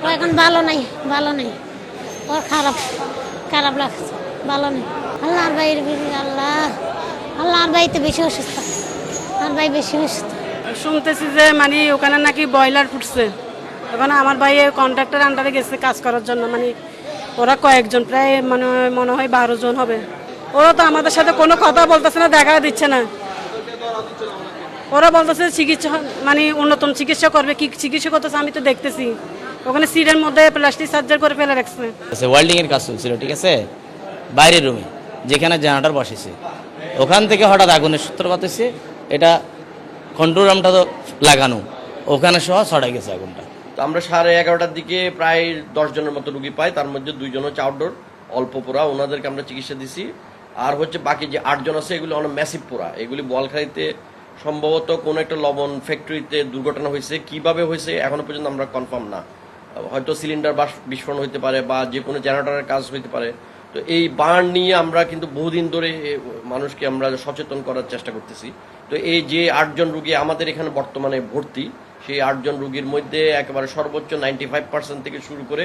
ও এখন ভালো নাই, ভালো নেই, ওর খারাপ খারাপ লাগছে, ভালো নেই। আল্লাহর ভাইয়ের আল্লাহর ভাই তো বেশি অসুস্থ, আমার ভাই বেশি অসুস্থ। শুনতেছি যে মানে ওখানে নাকি বয়লার ফুটছে। ওখানে আমার ভাই কন্ট্রাক্টর আন্ডারে গেছে কাজ করার জন্য, মানে ওরা কয়েকজন, প্রায় মানে মনে হয় 12 জন হবে। ওরা তো আমাদের সাথে কোনো কথা বলতেছে না, দেখা দিচ্ছে না। ওরা বলতেছে চিকিৎসা মানে উন্নতম চিকিৎসা করবে, কি চিকিৎসা করতেছে আমি তো দেখতেছি। ওখানে সিটের মধ্যে প্লাস্টিক সার্জারি করে ফেলে রাখছে। ওয়েল্ডিং এর কাজ চলছিল, ঠিক আছে, বাইরের রুমে যেখানে জেনারেটর বসেছে, ওখান থেকে হঠাৎ আগুনের সূত্রপাত হয়েছে। এটা কন্ট্রোল রুমটা তো লাগানো, ওখানে সহ ছড়াই গেছে আগুনটা। তো আমরা 11:30টার দিকে প্রায় 10 জনের মতো রুগী পাই, তার মধ্যে 2 জন হচ্ছে আউটডোর, অল্প পোড়া, ওনাদেরকে আমরা চিকিৎসা দিছি। আর হচ্ছে বাকি যে 8 জন আছে এগুলি অনেক ম্যাসিভ পোড়া, এগুলি বোয়ালখালীতে সম্ভবত কোনো একটা লবণ ফ্যাক্টরিতে দুর্ঘটনা হয়েছে। কিভাবে হয়েছে এখনো পর্যন্ত আমরা কনফার্ম না, হয়তো সিলিন্ডার বিস্ফোরণ হতে পারে বা যে কোনো জেনারেটরের কাজ হতে পারে। তো এই বার্ন নিয়ে আমরা কিন্তু বহুদিন ধরে মানুষকে আমরা সচেতন করার চেষ্টা করতেছি। তো এই যে 8 জন রুগী আমাদের এখানে বর্তমানে ভর্তি, সেই 8 জন রুগীর মধ্যে একেবারে সর্বোচ্চ 95% থেকে শুরু করে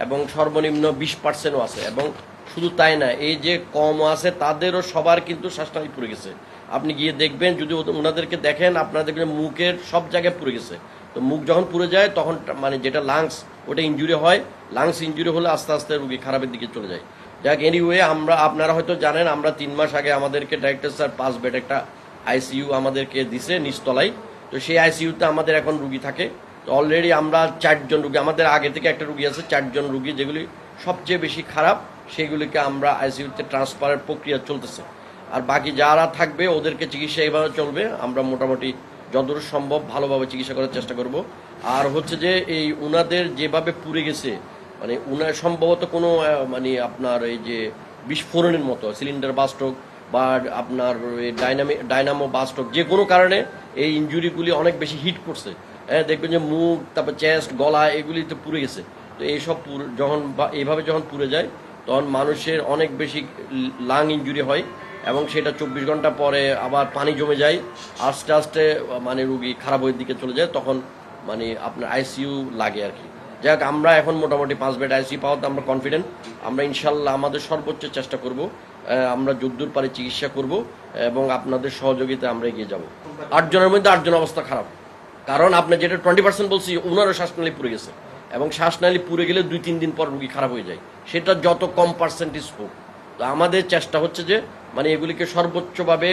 এবং সর্বনিম্ন 20%ও আছে। এবং শুধু তাই না, এই যে কম আছে তাদেরও সবার কিন্তু শ্বাসনালী পুড়ে গেছে। আপনি গিয়ে দেখবেন, যদি ওনাদেরকে দেখেন আপনারা দেখবেন মুখের সব জায়গায় পুড়ে গেছে। তো মুখ যখন পুড়ে যায় তখন মানে যেটা লাংস, ওটা ইনজুরি হয়। লাংস ইনজুরি হলে আস্তে আস্তে রুগী খারাপের দিকে চলে যায়। যাক, এনিওয়ে আপনারা হয়তো জানেন, আমরা 3 মাস আগে আমাদেরকে ডাইরেক্টর স্যার 5 বেড একটা আইসিইউ আমাদেরকে দিছে নিচতলায়। তো সেই আইসিইউতে আমাদের এখন রুগী থাকে। তো অলরেডি আমরা 4 জন রুগী, আমাদের আগে থেকে একটা রুগী আছে, 4 জন রুগী যেগুলি সবচেয়ে বেশি খারাপ সেগুলিকে আমরা আইসিইউতে ট্রান্সফারের প্রক্রিয়া চলতেছে। আর বাকি যারা থাকবে ওদেরকে চিকিৎসা এভাবে চলবে। আমরা মোটামুটি যতদূর সম্ভব ভালোভাবে চিকিৎসা করার চেষ্টা করব। আর হচ্ছে যে এই উনাদের যেভাবে পুড়ে গেছে, মানে উনার সম্ভবত কোনো মানে আপনার এই যে বিস্ফোরণের মতো সিলিন্ডার বাস্টক বা আপনার ডাইনামো বাস্টক, যে কোনো কারণে এই ইনজুরিগুলি অনেক বেশি হিট করছে। হ্যাঁ, দেখবেন যে মুখ, তারপর চেস্ট, গলা এগুলিতে পুড়ে গেছে। তো এইসব যখন এইভাবে যখন পুড়ে যায় তখন মানুষের অনেক বেশি লাং ইনজুরি হয় এবং সেটা 24 ঘন্টা পরে আবার পানি জমে যায়, আস্তে আস্তে মানে রুগী খারাপ হয়ে দিকে চলে যায়, তখন মানে আপনার আইসিইউ লাগে আর কি। যাক, আমরা এখন মোটামুটি 5 বেড আইসিইউ পাওয়াতে আমরা কনফিডেন্ট। আমরা ইনশাল্লাহ আমাদের সর্বোচ্চ চেষ্টা করব, আমরা যদ্দূর পারে চিকিৎসা করব এবং আপনাদের সহযোগিতায় আমরা এগিয়ে যাব। 8 জনের মধ্যে 8 জন অবস্থা খারাপ, কারণ আপনার যেটা 20% বলছি, ওনারও শ্বাসনালী পুড়ে গেছে এবং শ্বাসনালী পুড়ে গেলে 2-3 দিন পর রুগী খারাপ হয়ে যায়, সেটা যত কম পার্সেন্টেজ হোক। তো আমাদের চেষ্টা হচ্ছে যে মানে এগুলিকে সর্বোচ্চভাবে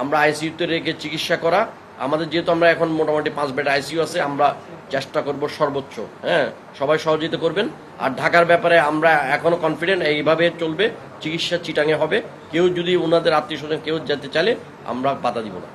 আমরা আইসিইউতে রেখে চিকিৎসা করা। আমাদের যেহেতু আমরা এখন মোটামুটি 5 বেড আইসিইউ আছে, আমরা চেষ্টা করব সর্বোচ্চ। হ্যাঁ, সবাই সহযোগিতা করবেন। আর ঢাকার ব্যাপারে আমরা এখনো কনফিডেন্ট, এইভাবে চলবে, চিকিৎসা চিটাঙে হবে। কেউ যদি ওনাদের আত্মীয় স্বজন কেউ যেতে চাইলে আমরা বাধা দিব না।